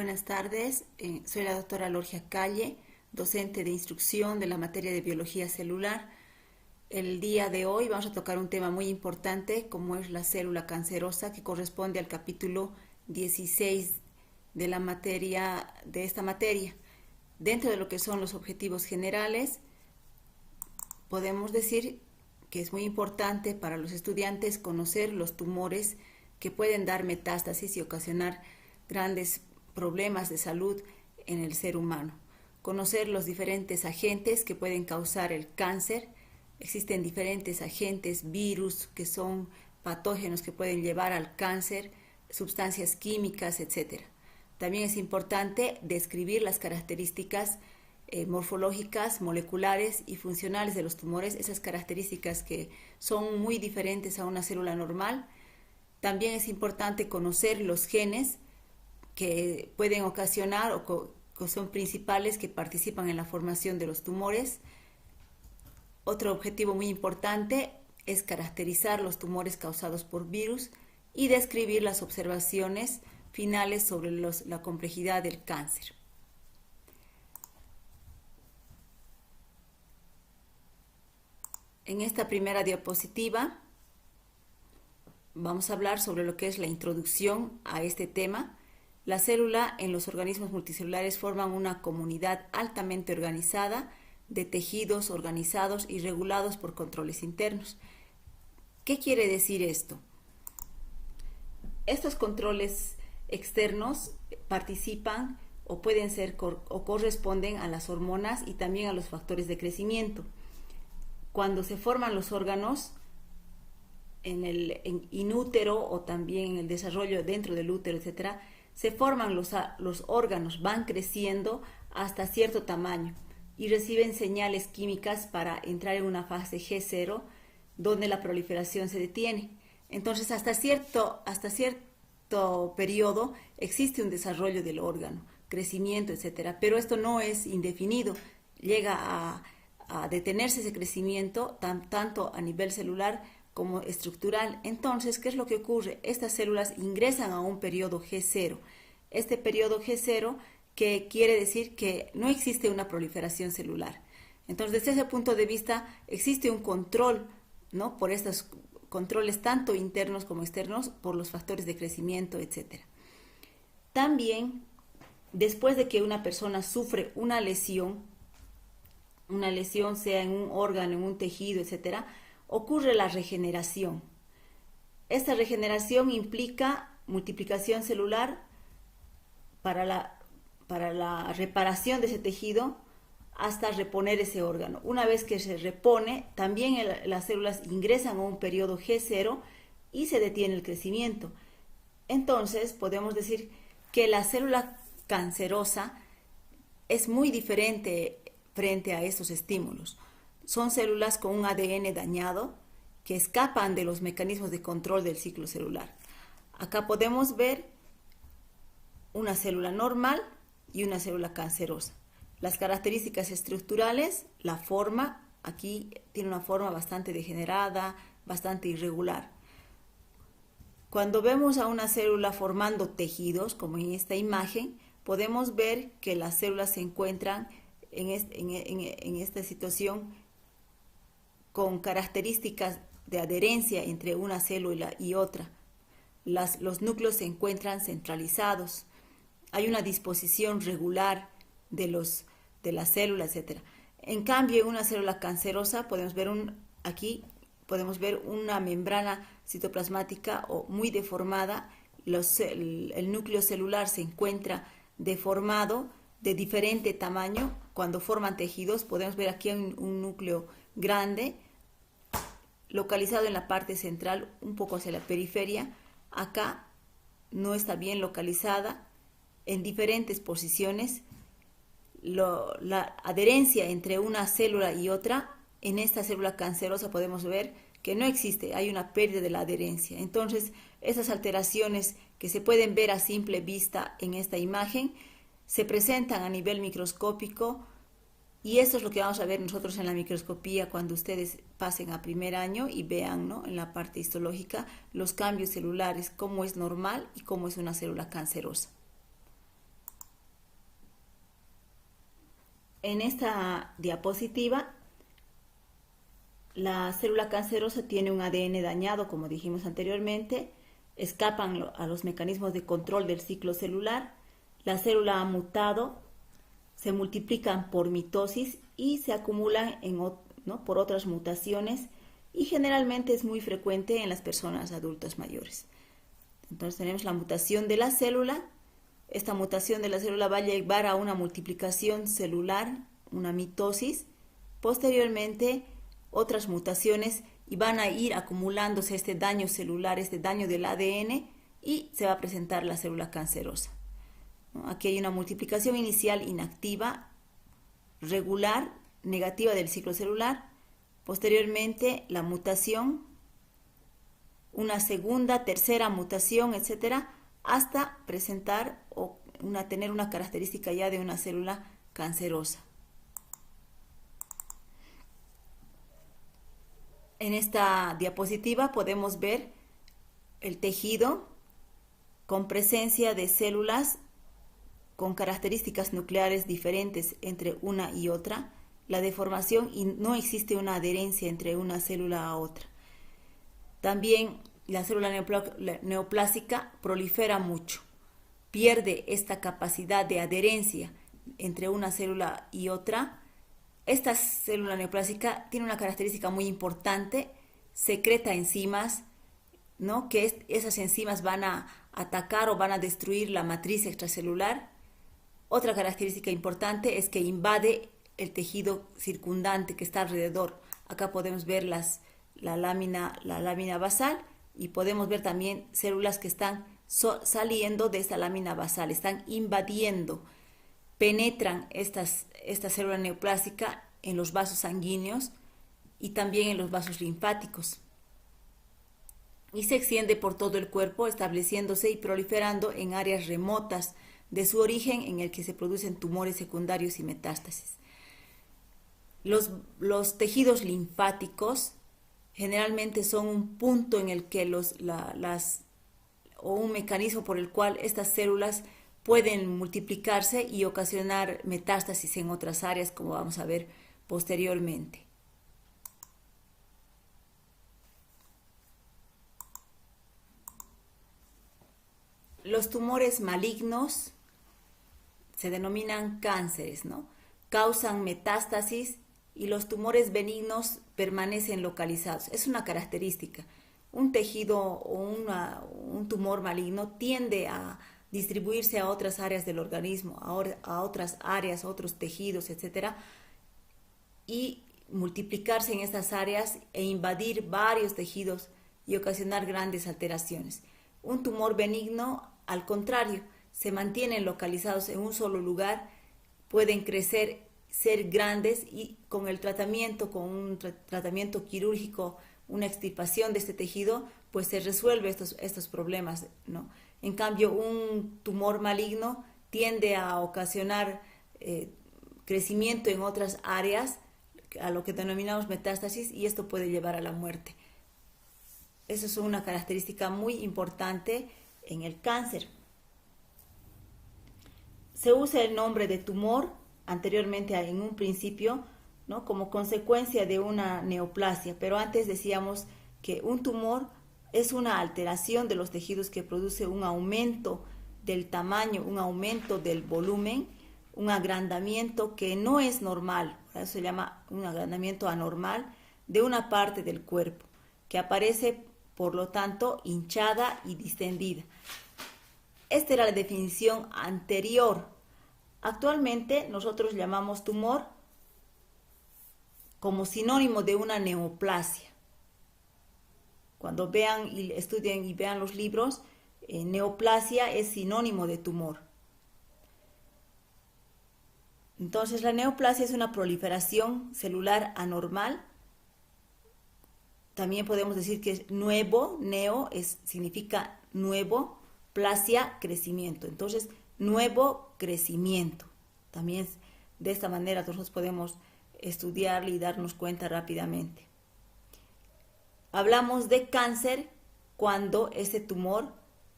Buenas tardes, soy la doctora Lorgia Calle, docente de instrucción de la materia de biología celular. El día de hoy vamos a tocar un tema muy importante como es la célula cancerosa, que corresponde al capítulo 16 de la materia, de esta materia. Dentro de lo que son los objetivos generales, podemos decir que es muy importante para los estudiantes conocer los tumores que pueden dar metástasis y ocasionar grandes problemas de salud en el ser humano. Conocer los diferentes agentes que pueden causar el cáncer. Existen diferentes agentes, virus, que son patógenos que pueden llevar al cáncer, sustancias químicas, etc. También es importante describir las características morfológicas, moleculares y funcionales de los tumores, esas características que son muy diferentes a una célula normal. También es importante conocer los genes que pueden ocasionar o son principales que participan en la formación de los tumores. Otro objetivo muy importante es caracterizar los tumores causados por virus y describir las observaciones finales sobre la complejidad del cáncer. En esta primera diapositiva vamos a hablar sobre lo que es la introducción a este tema. La célula en los organismos multicelulares forman una comunidad altamente organizada de tejidos organizados y regulados por controles internos. ¿Qué quiere decir esto? Estos controles externos participan o pueden ser o corresponden a las hormonas y también a los factores de crecimiento. Cuando se forman los órganos en inútero o también en el desarrollo dentro del útero, etcétera, se forman los órganos, van creciendo hasta cierto tamaño y reciben señales químicas para entrar en una fase G0 donde la proliferación se detiene. Entonces hasta cierto periodo existe un desarrollo del órgano, crecimiento, etcétera, pero esto no es indefinido, llega a detenerse ese crecimiento tanto a nivel celular como estructural. Entonces, ¿qué es lo que ocurre? Estas células ingresan a un periodo G0. Este periodo G0 que quiere decir que no existe una proliferación celular. Entonces, desde ese punto de vista, existe un control, ¿no? Por estos controles tanto internos como externos, por los factores de crecimiento, etc. También, después de que una persona sufre una lesión sea en un órgano, en un tejido, etc., ocurre la regeneración. Esta regeneración implica multiplicación celular para la reparación de ese tejido hasta reponer ese órgano. Una vez que se repone, también las células ingresan a un periodo G0 y se detiene el crecimiento. Entonces, podemos decir que la célula cancerosa es muy diferente frente a estos estímulos. Son células con un ADN dañado que escapan de los mecanismos de control del ciclo celular. Acá podemos ver una célula normal y una célula cancerosa. Las características estructurales, la forma, aquí tiene una forma bastante degenerada, bastante irregular. Cuando vemos a una célula formando tejidos, como en esta imagen, podemos ver que las células se encuentran en esta situación con características de adherencia entre una célula y otra. Los núcleos se encuentran centralizados. Hay una disposición regular de las células, etc. En cambio, en una célula cancerosa podemos ver una membrana citoplasmática muy deformada. El núcleo celular se encuentra deformado de diferente tamaño. Cuando forman tejidos, podemos ver aquí un núcleo grande, localizado en la parte central, un poco hacia la periferia. Acá no está bien localizada, en diferentes posiciones. La adherencia entre una célula y otra, en esta célula cancerosa podemos ver que no existe, hay una pérdida de la adherencia. Entonces, esas alteraciones que se pueden ver a simple vista en esta imagen, se presentan a nivel microscópico, y esto es lo que vamos a ver nosotros en la microscopía cuando ustedes pasen a primer año y vean, ¿no?, en la parte histológica los cambios celulares, cómo es normal y cómo es una célula cancerosa. En esta diapositiva, la célula cancerosa tiene un ADN dañado, como dijimos anteriormente, escapan a los mecanismos de control del ciclo celular, la célula ha mutado, se multiplican por mitosis y se acumulan por otras mutaciones, y generalmente es muy frecuente en las personas adultas mayores. Entonces tenemos la mutación de la célula. Esta mutación de la célula va a llevar a una multiplicación celular, una mitosis. Posteriormente, otras mutaciones, y van a ir acumulándose este daño celular, este daño del ADN, y se va a presentar la célula cancerosa. Aquí hay una multiplicación inicial inactiva, regular, negativa del ciclo celular. Posteriormente, la mutación, una segunda, tercera mutación, etcétera, hasta presentar o tener una característica ya de una célula cancerosa. En esta diapositiva podemos ver el tejido con presencia de células con características nucleares diferentes entre una y otra, la deformación, y no existe una adherencia entre una célula a otra. También la célula neoplásica prolifera mucho, pierde esta capacidad de adherencia entre una célula y otra. Esta célula neoplásica tiene una característica muy importante, secreta enzimas, ¿no? Que esas enzimas van a atacar o van a destruir la matriz extracelular. Otra característica importante es que invade el tejido circundante que está alrededor. Acá podemos ver la lámina basal, y podemos ver también células que están saliendo de esta lámina basal, están invadiendo, penetran esta célula neoplásica en los vasos sanguíneos y también en los vasos linfáticos, y se extiende por todo el cuerpo, estableciéndose y proliferando en áreas remotas de su origen, en el que se producen tumores secundarios y metástasis. Los tejidos linfáticos generalmente son un punto en el que o un mecanismo por el cual estas células pueden multiplicarse y ocasionar metástasis en otras áreas, como vamos a ver posteriormente. Los tumores malignos se denominan cánceres, ¿no? Causan metástasis, y los tumores benignos permanecen localizados. Es una característica. Un tejido o un tumor maligno tiende a distribuirse a otras áreas del organismo, a otras áreas, a otros tejidos, etcétera, y multiplicarse en estas áreas e invadir varios tejidos y ocasionar grandes alteraciones. Un tumor benigno, al contrario, se mantienen localizados en un solo lugar, pueden crecer, ser grandes, y con el tratamiento, con un tratamiento quirúrgico, una extirpación de este tejido, pues se resuelve estos problemas, ¿no? En cambio, un tumor maligno tiende a ocasionar crecimiento en otras áreas, a lo que denominamos metástasis, y esto puede llevar a la muerte. Esa es una característica muy importante en el cáncer. Se usa el nombre de tumor anteriormente, en un principio, ¿no?, como consecuencia de una neoplasia, pero antes decíamos que un tumor es una alteración de los tejidos que produce un aumento del tamaño, un aumento del volumen, un agrandamiento que no es normal. Eso se llama un agrandamiento anormal de una parte del cuerpo, que aparece, por lo tanto, hinchada y distendida. Esta era la definición anterior. Actualmente nosotros llamamos tumor como sinónimo de una neoplasia. Cuando vean y estudien y vean los libros, neoplasia es sinónimo de tumor. Entonces, la neoplasia es una proliferación celular anormal. También podemos decir que es nuevo, significa nuevo, plasia, crecimiento. Entonces, nuevo crecimiento. También de esta manera nosotros podemos estudiarlo y darnos cuenta rápidamente. Hablamos de cáncer cuando ese tumor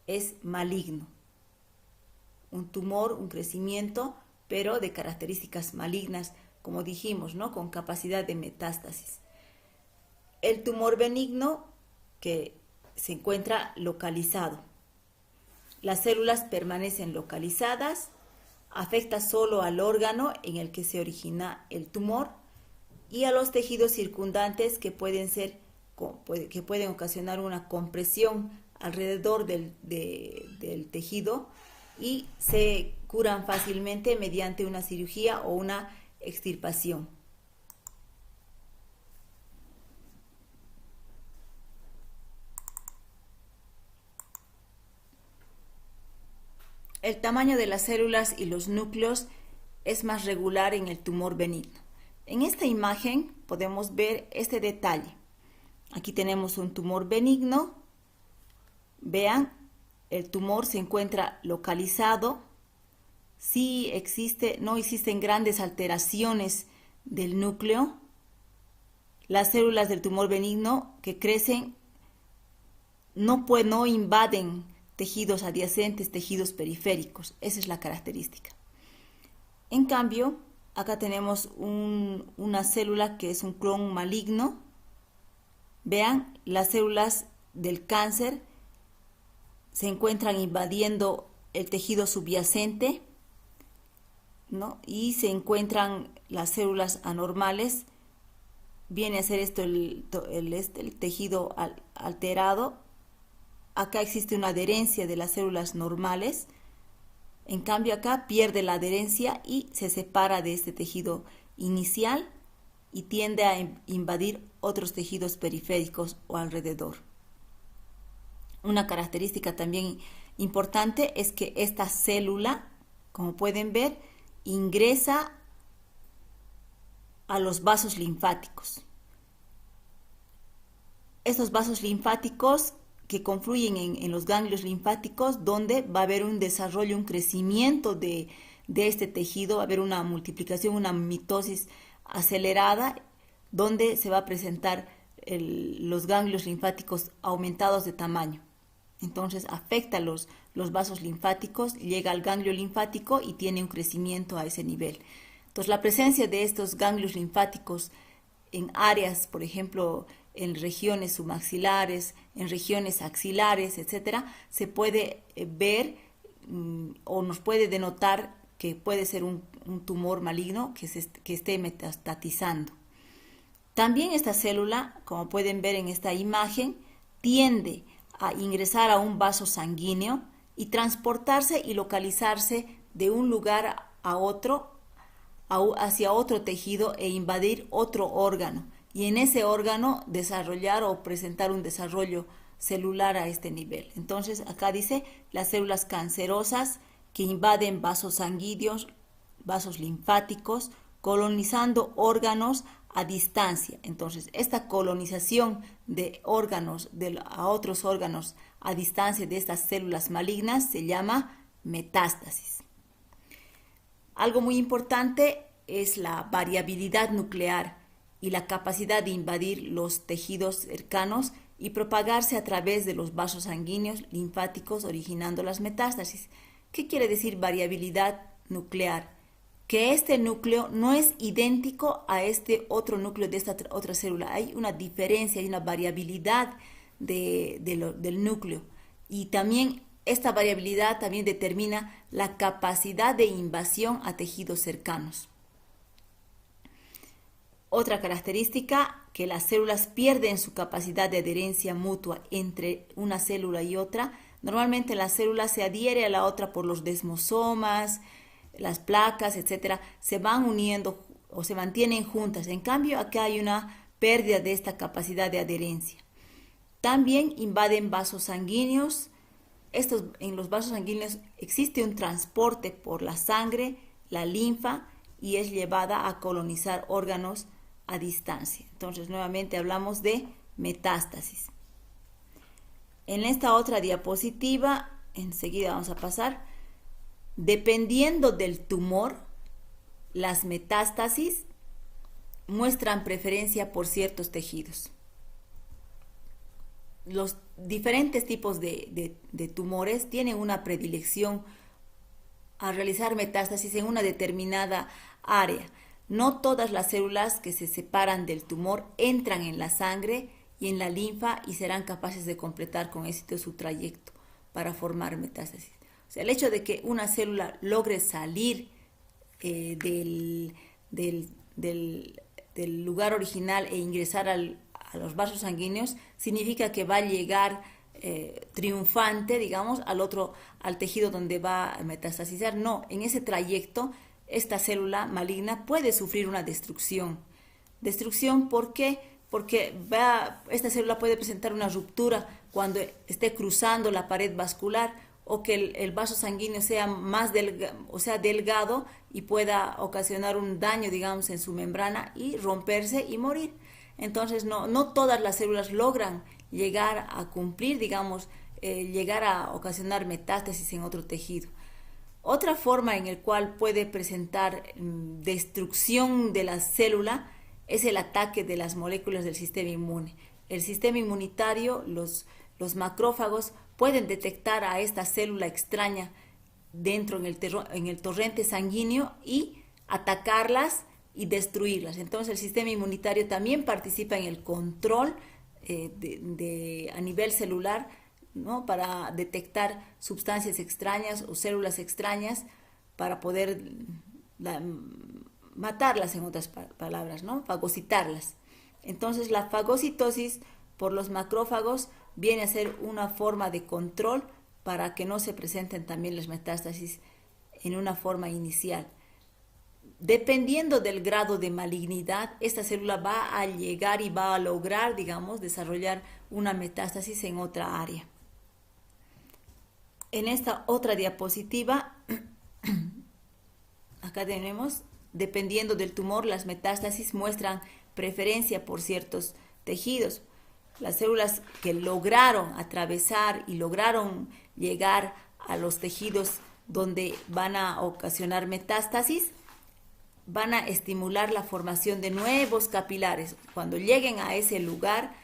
es maligno. Un tumor, un crecimiento, pero de características malignas, como dijimos, ¿no? Con capacidad de metástasis. El tumor benigno que se encuentra localizado. Las células permanecen localizadas, afecta solo al órgano en el que se origina el tumor y a los tejidos circundantes que pueden ocasionar una compresión alrededor del tejido y se curan fácilmente mediante una cirugía o una extirpación. El tamaño de las células y los núcleos es más regular en el tumor benigno. En esta imagen podemos ver este detalle. Aquí tenemos un tumor benigno. Vean, el tumor se encuentra localizado. No existen grandes alteraciones del núcleo. Las células del tumor benigno que crecen no invaden tejidos adyacentes, tejidos periféricos. Esa es la característica. En cambio, acá tenemos una célula que es un clon maligno. Vean, las células del cáncer se encuentran invadiendo el tejido subyacente, ¿no? Y se encuentran las células anormales. Viene a ser esto el tejido alterado. Acá existe una adherencia de las células normales. En cambio acá pierde la adherencia y se separa de este tejido inicial y tiende a invadir otros tejidos periféricos o alrededor. Una característica también importante es que esta célula, como pueden ver, ingresa a los vasos linfáticos. Estos vasos linfáticos que confluyen en los ganglios linfáticos, donde va a haber un desarrollo, un crecimiento de este tejido, va a haber una multiplicación, una mitosis acelerada, donde se va a presentar los ganglios linfáticos aumentados de tamaño. Entonces afecta los vasos linfáticos, llega al ganglio linfático y tiene un crecimiento a ese nivel. Entonces la presencia de estos ganglios linfáticos en áreas, por ejemplo, en regiones submaxilares, en regiones axilares, etcétera, se puede ver o nos puede denotar que puede ser un tumor maligno que esté metastatizando. También esta célula, como pueden ver en esta imagen, tiende a ingresar a un vaso sanguíneo y transportarse y localizarse de un lugar a otro, hacia otro tejido e invadir otro órgano. Y en ese órgano desarrollar o presentar un desarrollo celular a este nivel. Entonces acá dice las células cancerosas que invaden vasos sanguíneos, vasos linfáticos, colonizando órganos a distancia. Entonces esta colonización de órganos a otros órganos a distancia de estas células malignas se llama metástasis. Algo muy importante es la variabilidad nuclear y la capacidad de invadir los tejidos cercanos y propagarse a través de los vasos sanguíneos linfáticos, originando las metástasis. ¿Qué quiere decir variabilidad nuclear? Que este núcleo no es idéntico a este otro núcleo de esta otra célula. Hay una diferencia, hay una variabilidad del núcleo. Y también esta variabilidad también determina la capacidad de invasión a tejidos cercanos. Otra característica, que las células pierden su capacidad de adherencia mutua entre una célula y otra. Normalmente la célula se adhiere a la otra por los desmosomas, las placas, etcétera, se van uniendo o se mantienen juntas. En cambio, acá hay una pérdida de esta capacidad de adherencia. También invaden vasos sanguíneos. En los vasos sanguíneos existe un transporte por la sangre, la linfa, y es llevada a colonizar órganos a distancia. Entonces, nuevamente hablamos de metástasis. En esta otra diapositiva, enseguida vamos a pasar, dependiendo del tumor, las metástasis muestran preferencia por ciertos tejidos. Los diferentes tipos de tumores tienen una predilección a realizar metástasis en una determinada área. No todas las células que se separan del tumor entran en la sangre y en la linfa y serán capaces de completar con éxito su trayecto para formar metástasis. O sea, el hecho de que una célula logre salir del lugar original e ingresar a los vasos sanguíneos significa que va a llegar triunfante, digamos, al tejido donde va a metastasizar. No, en ese trayecto esta célula maligna puede sufrir una destrucción. ¿Destrucción por qué? Porque esta célula puede presentar una ruptura cuando esté cruzando la pared vascular, o que el vaso sanguíneo sea más delgado y pueda ocasionar un daño, digamos, en su membrana y romperse y morir. Entonces, no todas las células logran llegar a cumplir, digamos, llegar a ocasionar metástasis en otro tejido. Otra forma en la cual puede presentar destrucción de la célula es el ataque de las moléculas del sistema inmune. El sistema inmunitario, los macrófagos, pueden detectar a esta célula extraña dentro en el torrente sanguíneo y atacarlas y destruirlas. Entonces el sistema inmunitario también participa en el control a nivel celular, ¿no?, para detectar sustancias extrañas o células extrañas para poder matarlas, en otras palabras, ¿no?, fagocitarlas. Entonces la fagocitosis por los macrófagos viene a ser una forma de control para que no se presenten también las metástasis en una forma inicial. Dependiendo del grado de malignidad, esta célula va a llegar y va a lograr, digamos, desarrollar una metástasis en otra área. En esta otra diapositiva, acá tenemos, dependiendo del tumor, las metástasis muestran preferencia por ciertos tejidos. Las células que lograron atravesar y lograron llegar a los tejidos donde van a ocasionar metástasis, van a estimular la formación de nuevos capilares. Cuando lleguen a ese lugar,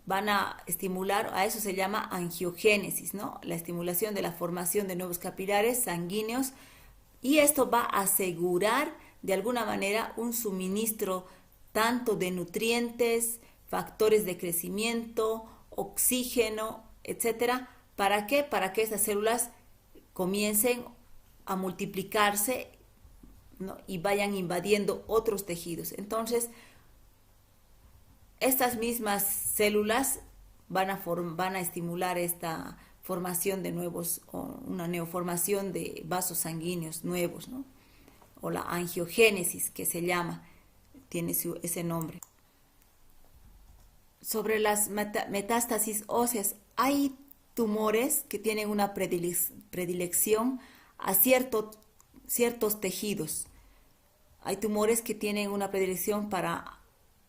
van a estimular, a eso se llama angiogénesis, ¿no?, la estimulación de la formación de nuevos capilares sanguíneos, y esto va a asegurar de alguna manera un suministro tanto de nutrientes, factores de crecimiento, oxígeno, etcétera. ¿Para qué? Para que estas células comiencen a multiplicarse, ¿no?, y vayan invadiendo otros tejidos. Entonces, estas mismas células van a estimular esta formación de nuevos, o una neoformación de vasos sanguíneos nuevos, ¿no?, o la angiogénesis, que se llama, tiene ese nombre. Sobre las metástasis óseas, hay tumores que tienen una predilección a ciertos tejidos. Hay tumores que tienen una predilección para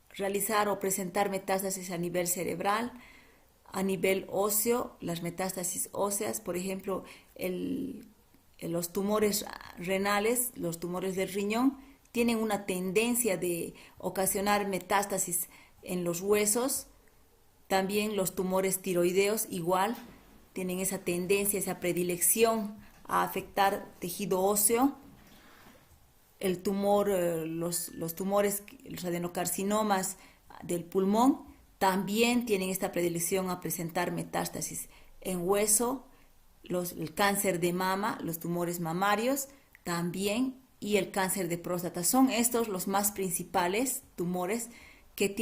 realizar o presentar metástasis a nivel cerebral, a nivel óseo. Las metástasis óseas, por ejemplo, los tumores renales, los tumores del riñón, tienen una tendencia de ocasionar metástasis en los huesos. También los tumores tiroideos igual tienen esa tendencia, esa predilección a afectar tejido óseo. El tumor, los tumores, los adenocarcinomas del pulmón también tienen esta predilección a presentar metástasis en hueso. El cáncer de mama, los tumores mamarios también, y el cáncer de próstata. Son estos los más principales tumores que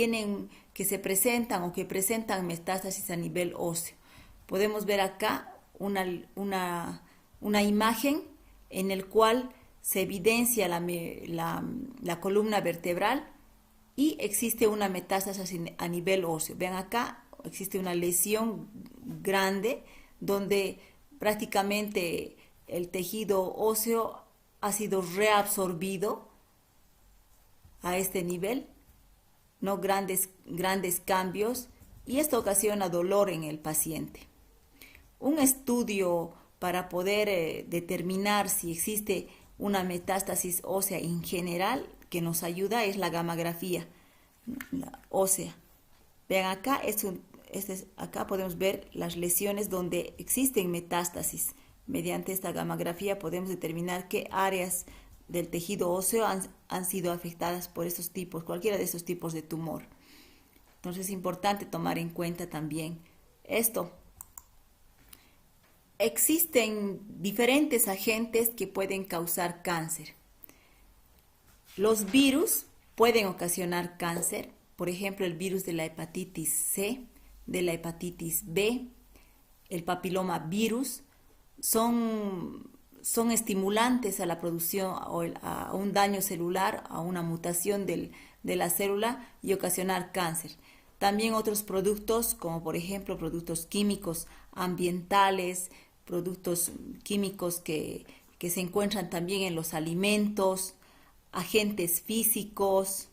se presentan o que presentan metástasis a nivel óseo. Podemos ver acá una imagen en el cual se evidencia la columna vertebral y existe una metástasis a nivel óseo. Vean acá, existe una lesión grande donde prácticamente el tejido óseo ha sido reabsorbido a este nivel, ¿no?, grandes cambios, y esto ocasiona dolor en el paciente. Un estudio para poder determinar si existe una metástasis ósea en general que nos ayuda es la gammagrafía ósea. Vean acá, acá podemos ver las lesiones donde existen metástasis Mediante esta gamografía podemos determinar qué áreas del tejido óseo han sido afectadas por estos tipos, cualquiera de estos tipos de tumor. Entonces es importante tomar en cuenta también esto. Existen diferentes agentes que pueden causar cáncer. Los virus pueden ocasionar cáncer, por ejemplo, el virus de la hepatitis C, de la hepatitis B, el papiloma virus, son estimulantes a la producción o a un daño celular, a una mutación de la célula y ocasionar cáncer. También otros productos, como por ejemplo productos químicos ambientales, productos químicos que se encuentran también en los alimentos, agentes físicos,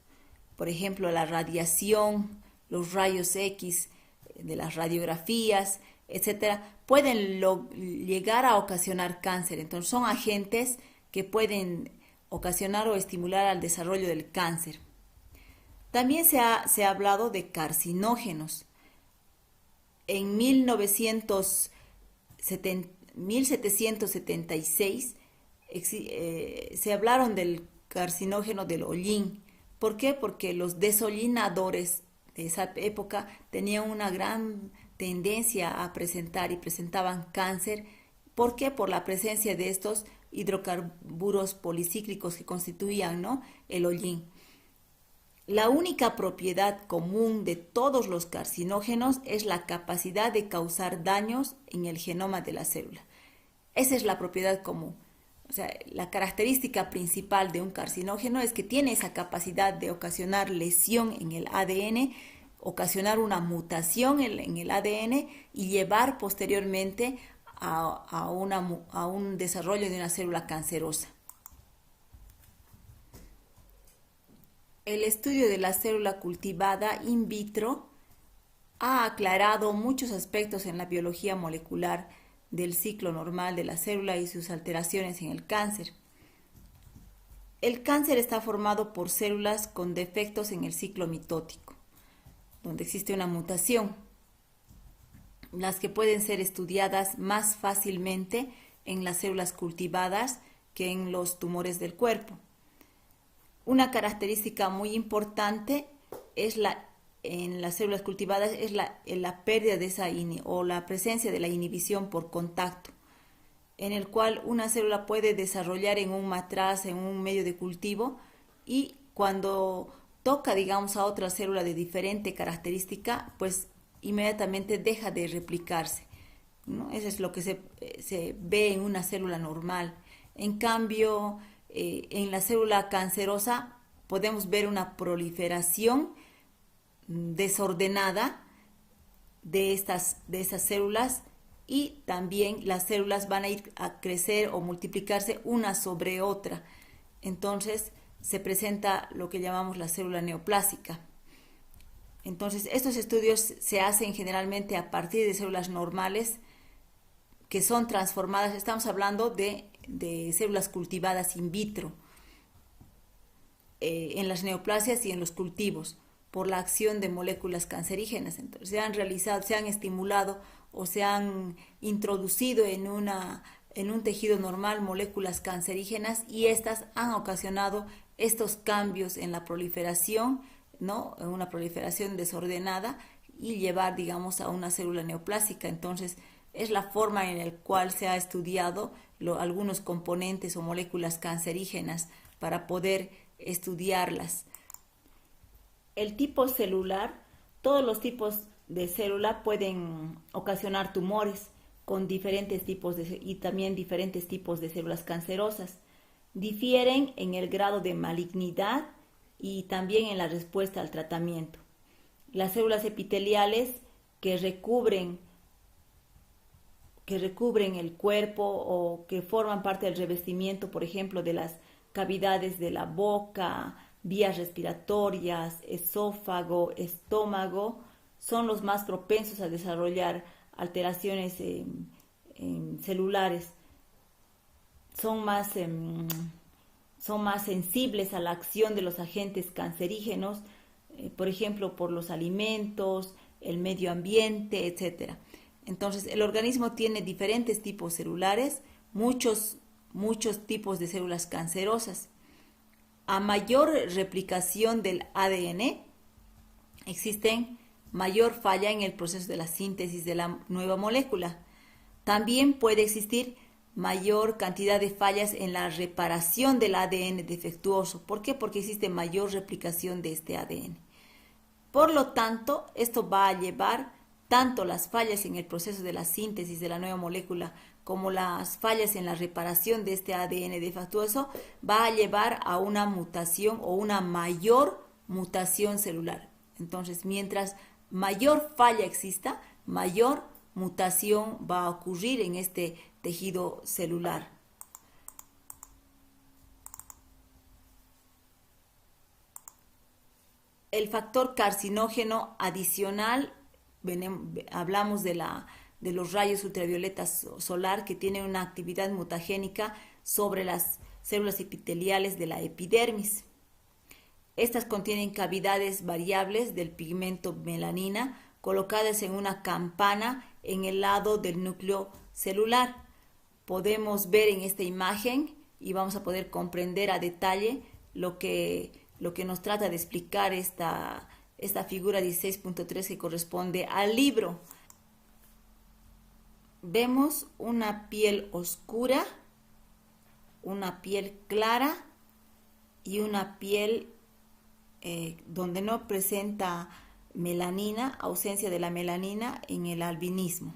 por ejemplo la radiación, los rayos X de las radiografías, etcétera, pueden llegar a ocasionar cáncer. Entonces son agentes que pueden ocasionar o estimular al desarrollo del cáncer. También se ha hablado de carcinógenos. En 1776 se hablaron del carcinógeno del hollín. ¿Por qué? Porque los deshollinadores de esa época tenían una gran tendencia a presentar y presentaban cáncer. ¿Por qué? Por la presencia de estos hidrocarburos policíclicos que constituían, ¿no?, el hollín. La única propiedad común de todos los carcinógenos es la capacidad de causar daños en el genoma de la célula. Esa es la propiedad común. O sea, la característica principal de un carcinógeno es que tiene esa capacidad de ocasionar lesión en el ADN, ocasionar una mutación en el ADN y llevar posteriormente a un desarrollo de una célula cancerosa. El estudio de la célula cultivada in vitro ha aclarado muchos aspectos en la biología molecular del ciclo normal de la célula y sus alteraciones en el cáncer. El cáncer está formado por células con defectos en el ciclo mitótico, donde existe una mutación, las que pueden ser estudiadas más fácilmente en las células cultivadas que en los tumores del cuerpo. Una característica muy importante en las células cultivadas es la pérdida de o la presencia de la inhibición por contacto, en el cual una célula puede desarrollar en un matraz, en un medio de cultivo, y cuando toca, digamos, a otra célula de diferente característica, pues inmediatamente deja de replicarse, ¿no? Eso es lo que se ve en una célula normal. En cambio, en la célula cancerosa podemos ver una proliferación desordenada de esas células, y también las células van a ir a crecer o multiplicarse una sobre otra. Entonces se presenta lo que llamamos la célula neoplásica. Entonces estos estudios se hacen generalmente a partir de células normales que son transformadas. Estamos hablando de células cultivadas in vitro, en las neoplasias y en los cultivos, por la acción de moléculas cancerígenas. Entonces se han estimulado o se han introducido en un tejido normal moléculas cancerígenas, y estas han ocasionado estos cambios en la proliferación, ¿no?, una proliferación desordenada, y llevar, digamos, a una célula neoplásica. Entonces es la forma en la cual se ha estudiado algunos componentes o moléculas cancerígenas para poder estudiarlas. El tipo celular, todos los tipos de célula pueden ocasionar tumores con diferentes tipos y también diferentes tipos de células cancerosas. Difieren en el grado de malignidad y también en la respuesta al tratamiento. Las células epiteliales que recubren el cuerpo o que forman parte del revestimiento, por ejemplo, de las cavidades de la boca, vías respiratorias, esófago, estómago, son los más propensos a desarrollar alteraciones celulares. Son más sensibles a la acción de los agentes cancerígenos, por ejemplo, por los alimentos, el medio ambiente, etc. Entonces, el organismo tiene diferentes tipos celulares, muchos tipos de células cancerosas. A mayor replicación del ADN, existen mayor falla en el proceso de la síntesis de la nueva molécula. También puede existir mayor cantidad de fallas en la reparación del ADN defectuoso. ¿Por qué? Porque existe mayor replicación de este ADN. Por lo tanto, esto va a llevar tanto las fallas en el proceso de la síntesis de la nueva molécula como las fallas en la reparación de este ADN defectuoso, va a llevar a una mutación o una mayor mutación celular. Entonces, mientras mayor falla exista, mayor mutación va a ocurrir en este tejido celular. El factor carcinógeno adicional, hablamos de los rayos ultravioletas solar, que tienen una actividad mutagénica sobre las células epiteliales de la epidermis. Estas contienen cavidades variables del pigmento melanina colocadas en una campana en el lado del núcleo celular. Podemos ver en esta imagen y vamos a poder comprender a detalle lo que nos trata de explicar esta figura 16.3 que corresponde al libro. Vemos una piel oscura, una piel clara y una piel donde no presenta melanina, ausencia de la melanina en el albinismo.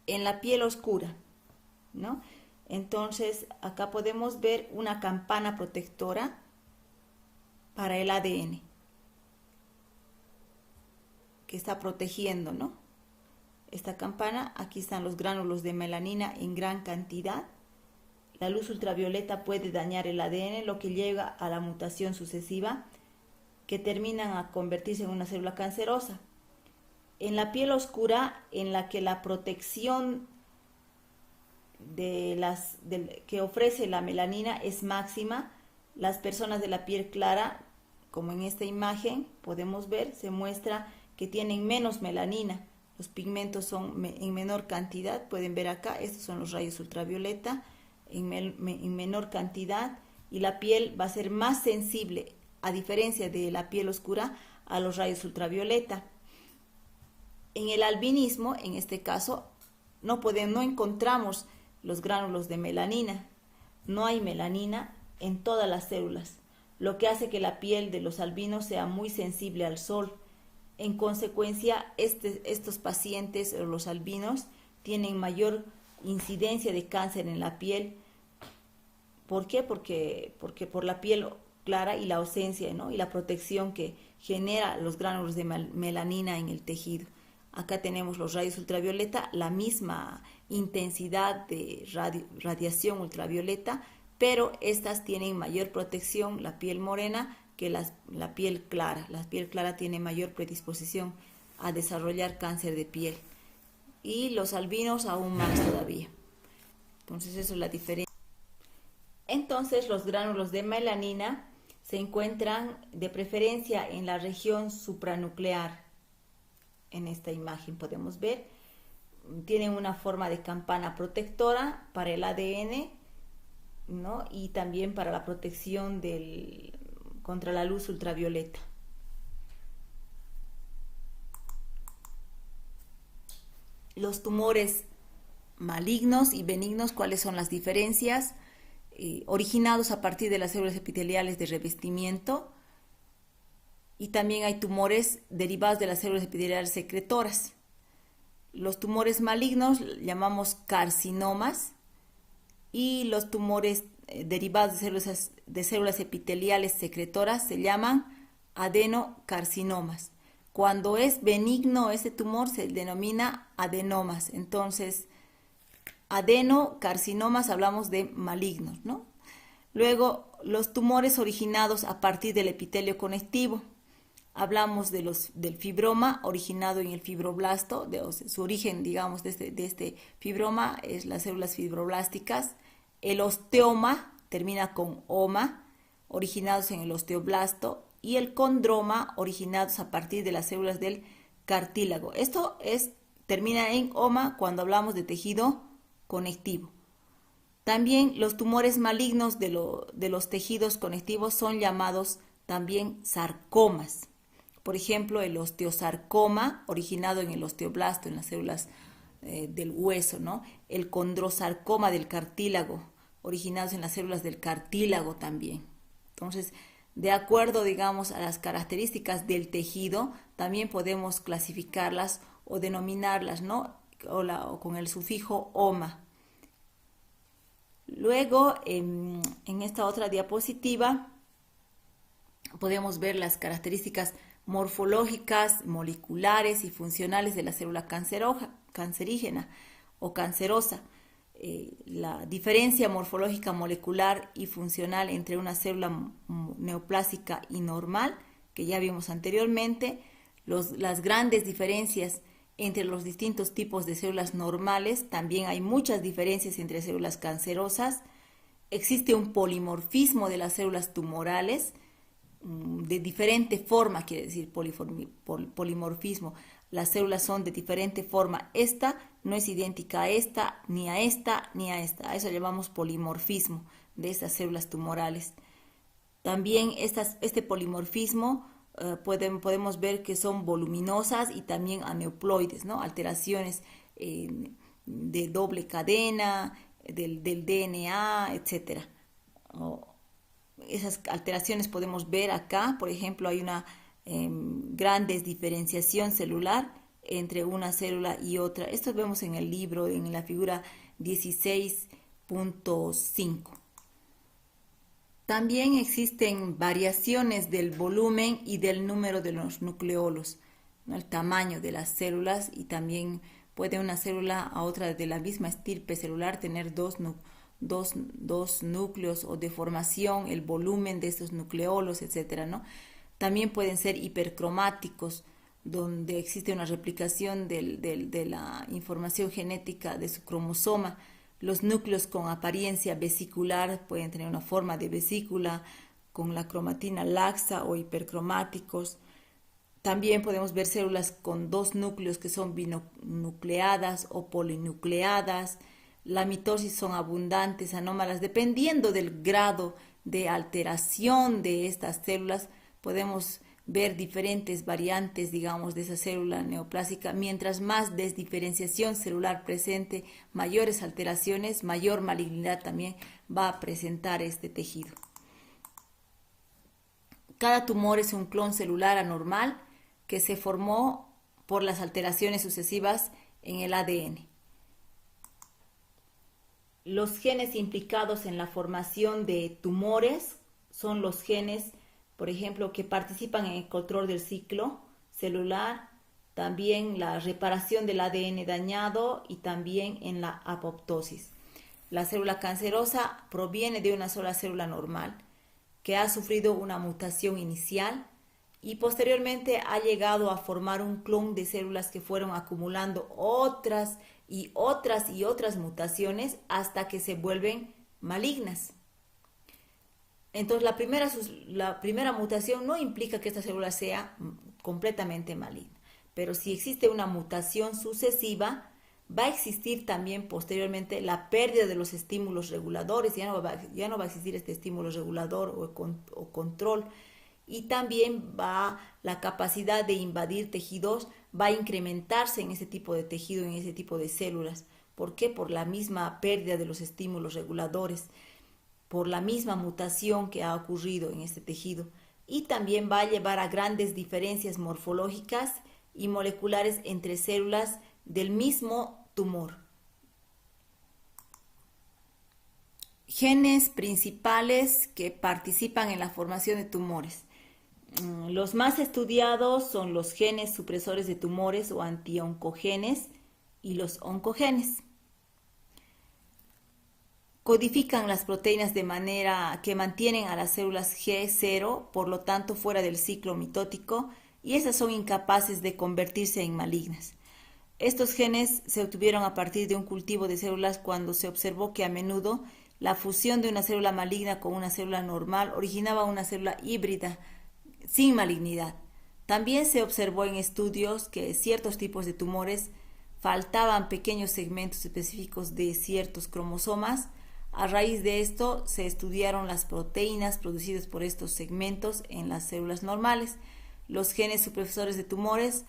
En la piel oscura, ¿no? Entonces, acá podemos ver una campana protectora para el ADN que está protegiendo, ¿no? Esta campana, aquí están los gránulos de melanina en gran cantidad. La luz ultravioleta puede dañar el ADN, lo que lleva a la mutación sucesiva que terminan a convertirse en una célula cancerosa. En la piel oscura, en la que la protección que ofrece la melanina es máxima, las personas de la piel clara, como en esta imagen podemos ver, se muestra que tienen menos melanina. Los pigmentos son en menor cantidad, pueden ver acá, estos son los rayos ultravioleta en menor cantidad, y la piel va a ser más sensible, a diferencia de la piel oscura, a los rayos ultravioleta. En el albinismo, en este caso, no encontramos los gránulos de melanina, no hay melanina en todas las células, lo que hace que la piel de los albinos sea muy sensible al sol. En consecuencia, estos pacientes, o los albinos, tienen mayor incidencia de cáncer en la piel. ¿Por qué? Porque por la piel clara y la ausencia, ¿no? Y la protección que genera los gránulos de melanina en el tejido. Acá tenemos los rayos ultravioleta, la misma intensidad de radiación ultravioleta, pero estas tienen mayor protección, la piel morena, que la piel clara. La piel clara tiene mayor predisposición a desarrollar cáncer de piel. Y los albinos aún más todavía. Entonces, eso es la diferencia. Entonces, los gránulos de melanina se encuentran de preferencia en la región supranuclear. En esta imagen podemos ver, tienen una forma de campana protectora para el ADN, ¿no? Y también para la protección contra la luz ultravioleta. Los tumores malignos y benignos, ¿cuáles son las diferencias? Originados a partir de las células epiteliales de revestimiento, y también hay tumores derivados de las células epiteliales secretoras. Los tumores malignos llamamos carcinomas, y los tumores derivados de células epiteliales secretoras se llaman adenocarcinomas. Cuando es benigno este tumor se denomina adenomas. Entonces, adenocarcinomas hablamos de malignos, ¿no? Luego, los tumores originados a partir del epitelio conectivo. Hablamos del fibroma originado en el fibroblasto, su origen, digamos, de este fibroma es las células fibroblásticas. El osteoma termina con oma, originados en el osteoblasto, y el condroma, originados a partir de las células del cartílago. Esto es termina en oma cuando hablamos de tejido conectivo. También los tumores malignos de los tejidos conectivos son llamados también sarcomas. Por ejemplo, el osteosarcoma, originado en el osteoblasto, en las células del hueso, ¿no? El condrosarcoma del cartílago, originados en las células del cartílago también. Entonces, de acuerdo, digamos, a las características del tejido, también podemos clasificarlas o denominarlas, ¿no? O con el sufijo oma. Luego, en esta otra diapositiva, podemos ver las características morfológicas, moleculares y funcionales de la célula cancerígena o cancerosa. La diferencia morfológica, molecular y funcional entre una célula neoplásica y normal, que ya vimos anteriormente, las grandes diferencias entre los distintos tipos de células normales, también hay muchas diferencias entre células cancerosas, existe un polimorfismo de las células tumorales, de diferente forma, quiere decir polimorfismo. Las células son de diferente forma. Esta no es idéntica a esta, ni a esta, ni a esta. A eso llamamos polimorfismo de estas células tumorales. También este polimorfismo podemos ver que son voluminosas y también aneuploides, ¿no? Alteraciones de doble cadena, del DNA, etc. Esas alteraciones podemos ver acá. Por ejemplo, hay una gran desdiferenciación celular entre una célula y otra. Esto vemos en el libro, en la figura 16.5. También existen variaciones del volumen y del número de los nucleolos, ¿no? El tamaño de las células, y también puede una célula a otra de la misma estirpe celular tener dos núcleos o deformación, el volumen de estos nucleolos, etcétera, ¿no? También pueden ser hipercromáticos, donde existe una replicación de la información genética de su cromosoma. Los núcleos con apariencia vesicular pueden tener una forma de vesícula con la cromatina laxa o hipercromáticos. También podemos ver células con dos núcleos que son binucleadas o polinucleadas. La mitosis son abundantes, anómalas, dependiendo del grado de alteración de estas células. Podemos ver diferentes variantes, digamos, de esa célula neoplásica. Mientras más desdiferenciación celular presente, mayores alteraciones, mayor malignidad también va a presentar este tejido. Cada tumor es un clon celular anormal que se formó por las alteraciones sucesivas en el ADN. Los genes implicados en la formación de tumores son los genes, por ejemplo, que participan en el control del ciclo celular, también la reparación del ADN dañado y también en la apoptosis. La célula cancerosa proviene de una sola célula normal que ha sufrido una mutación inicial y posteriormente ha llegado a formar un clon de células que fueron acumulando otras mutaciones hasta que se vuelven malignas. Entonces, la primera mutación no implica que esta célula sea completamente maligna, pero si existe una mutación sucesiva, va a existir también posteriormente la pérdida de los estímulos reguladores. Ya no va a existir este estímulo regulador o control, y también la capacidad de invadir tejidos va a incrementarse en ese tipo de tejido, en ese tipo de células. ¿Por qué? Por la misma pérdida de los estímulos reguladores, por la misma mutación que ha ocurrido en este tejido, y también va a llevar a grandes diferencias morfológicas y moleculares entre células del mismo tumor. Genes principales que participan en la formación de tumores. Los más estudiados son los genes supresores de tumores o antioncogenes y los oncogenes. Codifican las proteínas de manera que mantienen a las células G0, por lo tanto fuera del ciclo mitótico, y esas son incapaces de convertirse en malignas. Estos genes se obtuvieron a partir de un cultivo de células cuando se observó que a menudo la fusión de una célula maligna con una célula normal originaba una célula híbrida sin malignidad. También se observó en estudios que ciertos tipos de tumores faltaban pequeños segmentos específicos de ciertos cromosomas. A raíz de esto se estudiaron las proteínas producidas por estos segmentos en las células normales. Los genes supresores de tumores,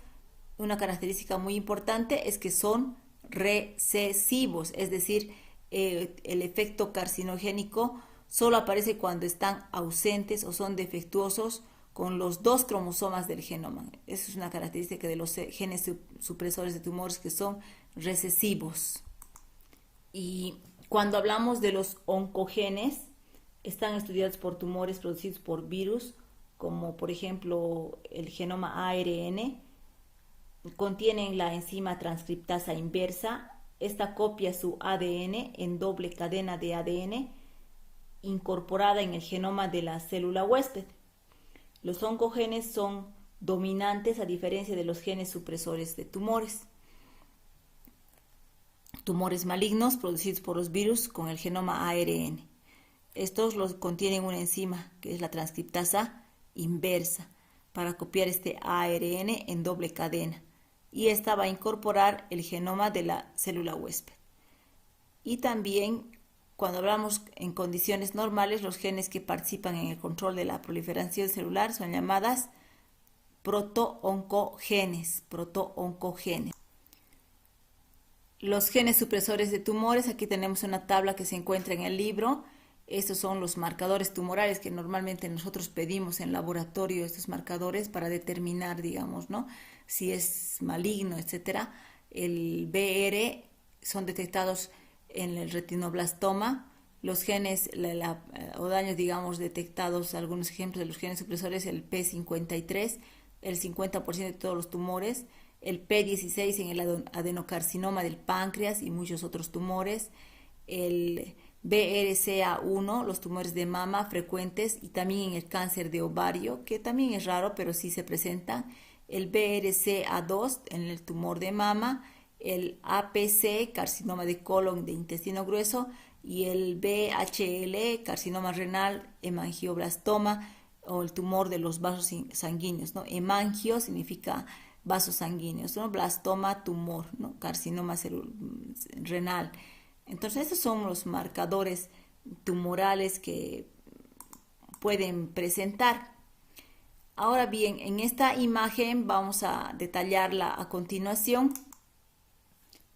una característica muy importante es que son recesivos, es decir, el efecto carcinogénico solo aparece cuando están ausentes o son defectuosos con los 2 cromosomas del genoma. Esa es una característica de los genes supresores de tumores, que son recesivos. Y cuando hablamos de los oncogenes, están estudiados por tumores producidos por virus, como por ejemplo el genoma ARN. Contienen la enzima transcriptasa inversa. Esta copia su ADN en doble cadena de ADN incorporada en el genoma de la célula huésped. Los oncogenes son dominantes a diferencia de los genes supresores de tumores. Tumores malignos producidos por los virus con el genoma ARN. Estos los contienen una enzima que es la transcriptasa inversa para copiar este ARN en doble cadena, y esta va a incorporar el genoma de la célula huésped. Y también, cuando hablamos en condiciones normales, los genes que participan en el control de la proliferación celular son llamadas protooncogenes. Los genes supresores de tumores, aquí tenemos una tabla que se encuentra en el libro. Estos son los marcadores tumorales que normalmente nosotros pedimos en laboratorio, estos marcadores para determinar, digamos, ¿no?, si es maligno, etcétera. El BR son detectados en el retinoblastoma. Los genes o daños, digamos, detectados, algunos ejemplos de los genes supresores, el P53, el 50% de todos los tumores, el P16 en el adenocarcinoma del páncreas y muchos otros tumores, el BRCA1, los tumores de mama frecuentes, y también en el cáncer de ovario, que también es raro, pero sí se presenta, el BRCA2 en el tumor de mama, el APC, carcinoma de colon de intestino grueso, y el BHL, carcinoma renal, hemangioblastoma, o el tumor de los vasos sanguíneos, ¿no? Hemangio significa vasos sanguíneos, ¿no? Blastoma, tumor, ¿no? Carcinoma renal. Entonces, estos son los marcadores tumorales que pueden presentar. Ahora bien, en esta imagen vamos a detallarla a continuación.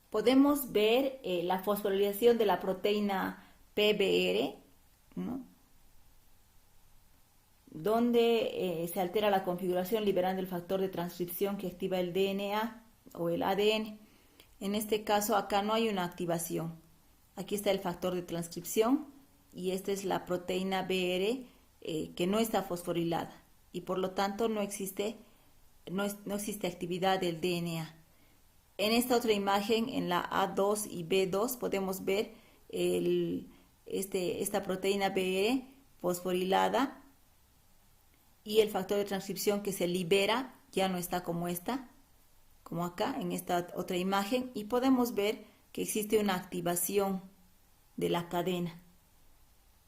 Podemos ver la fosforilación de la proteína PBR, ¿no?, donde se altera la configuración liberando el factor de transcripción que activa el DNA o el ADN. En este caso, acá no hay una activación. Aquí está el factor de transcripción y esta es la proteína BR que no está fosforilada, y por lo tanto no existe actividad del DNA. En esta otra imagen, en la A2 y B2, podemos ver esta proteína BR fosforilada, y el factor de transcripción que se libera ya no está como acá en esta otra imagen, y podemos ver que existe una activación de la cadena,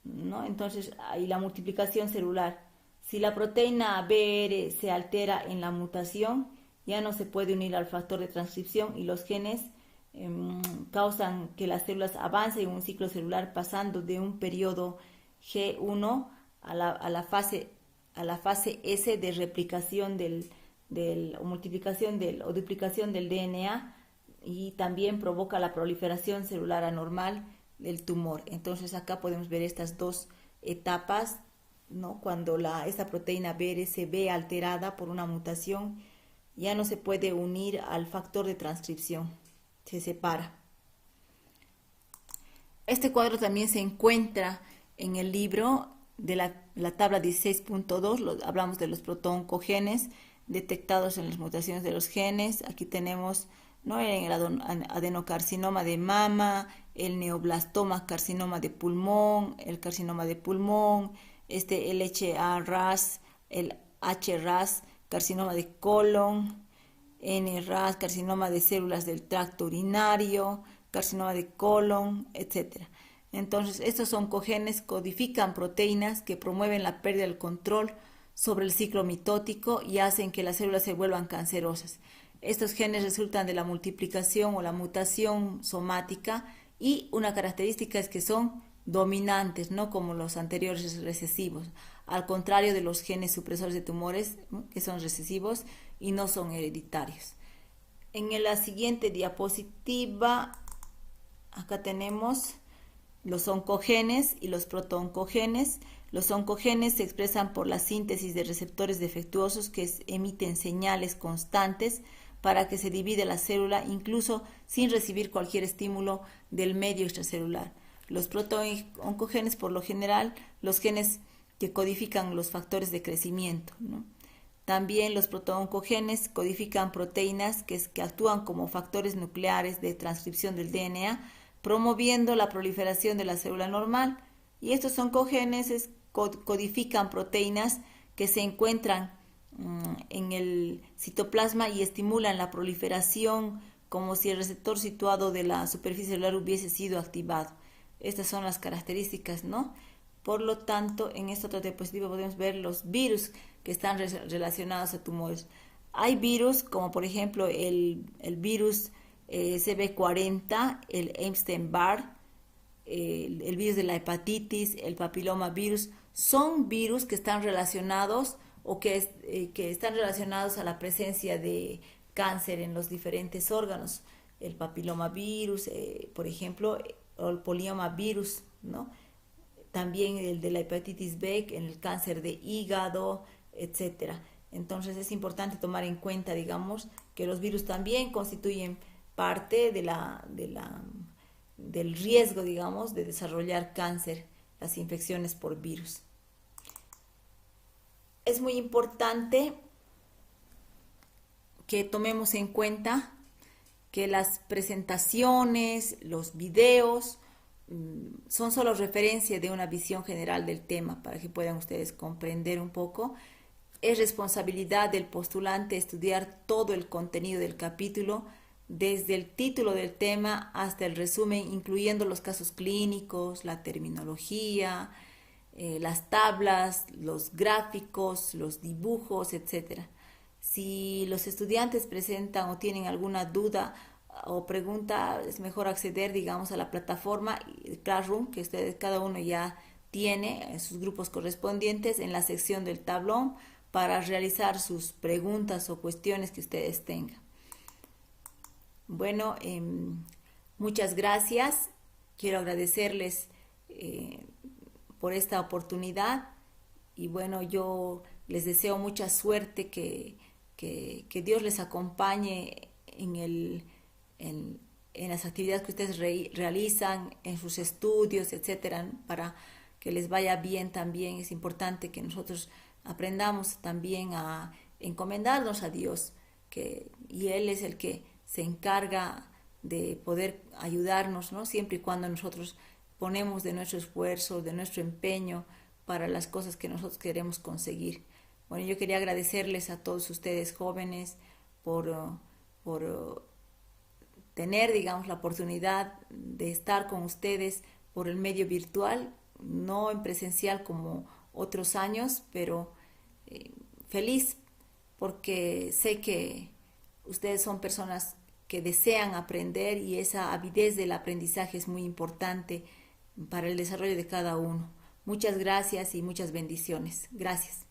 ¿no? Entonces, ahí la multiplicación celular. Si la proteína BR se altera en la mutación, ya no se puede unir al factor de transcripción, y los genes causan que las células avancen en un ciclo celular, pasando de un periodo G1 a la fase S de replicación o multiplicación o duplicación del DNA, y también provoca la proliferación celular anormal del tumor. Entonces acá podemos ver estas dos etapas, ¿no? Cuando esta proteína BR se ve alterada por una mutación, ya no se puede unir al factor de transcripción, se separa. Este cuadro también se encuentra en el libro de la tabla 16.2, hablamos de los protooncogenes detectados en las mutaciones de los genes. Aquí tenemos, ¿no?, en el adenocarcinoma de mama, el neoblastoma carcinoma de pulmón, el carcinoma de pulmón, el HRAS, el HRAS, carcinoma de colon, NRAS, carcinoma de células del tracto urinario, carcinoma de colon, etc. Entonces, estos oncogenes codifican proteínas que promueven la pérdida del control sobre el ciclo mitótico y hacen que las células se vuelvan cancerosas. Estos genes resultan de la multiplicación o la mutación somática y una característica es que son dominantes, no como los anteriores recesivos, al contrario de los genes supresores de tumores, ¿no?, que son recesivos y no son hereditarios. En la siguiente diapositiva, acá tenemos los oncogenes y los protooncogenes. Los oncogenes se expresan por la síntesis de receptores defectuosos que emiten señales constantes para que se divide la célula incluso sin recibir cualquier estímulo del medio extracelular. Los protooncogenes, por lo general, los genes que codifican los factores de crecimiento, ¿no? También los protooncogenes codifican proteínas que actúan como factores nucleares de transcripción del DNA, promoviendo la proliferación de la célula normal. Y estos oncogenes codifican proteínas que se encuentran en el citoplasma y estimulan la proliferación como si el receptor situado de la superficie celular hubiese sido activado. Estas son las características, ¿no? Por lo tanto, en esta otra diapositiva podemos ver los virus que están relacionados a tumores. Hay virus como por ejemplo el virus CB40, el Epstein-Barr, el virus de la hepatitis, el papiloma virus. Son virus que están relacionados o que están relacionados a la presencia de cáncer en los diferentes órganos. El papiloma virus, por ejemplo, o el polioma virus, ¿no? También el de la hepatitis B, en el cáncer de hígado, etcétera. Entonces es importante tomar en cuenta, digamos, que los virus también constituyen parte del riesgo, digamos, de desarrollar cáncer, las infecciones por virus. Es muy importante que tomemos en cuenta que las presentaciones, los videos, son solo referencia de una visión general del tema para que puedan ustedes comprender un poco. Es responsabilidad del postulante estudiar todo el contenido del capítulo, desde el título del tema hasta el resumen, incluyendo los casos clínicos, la terminología, las tablas, los gráficos, los dibujos, etc. Si los estudiantes presentan o tienen alguna duda o pregunta, es mejor acceder, digamos, a la plataforma Classroom, que ustedes cada uno ya tiene en sus grupos correspondientes en la sección del tablón para realizar sus preguntas o cuestiones que ustedes tengan. Bueno, muchas gracias. Quiero agradecerles por esta oportunidad y bueno, yo les deseo mucha suerte, que Dios les acompañe en las actividades que ustedes realizan, en sus estudios, etcétera, para que les vaya bien también. Es importante que nosotros aprendamos también a encomendarnos a Dios, y Él es el que se encarga de poder ayudarnos, ¿no? Siempre y cuando nosotros ponemos de nuestro esfuerzo, de nuestro empeño para las cosas que nosotros queremos conseguir. Bueno, yo quería agradecerles a todos ustedes jóvenes por tener, digamos, la oportunidad de estar con ustedes por el medio virtual, no en presencial como otros años, pero feliz porque sé que ustedes son personas que desean aprender y esa avidez del aprendizaje es muy importante para el desarrollo de cada uno. Muchas gracias y muchas bendiciones. Gracias.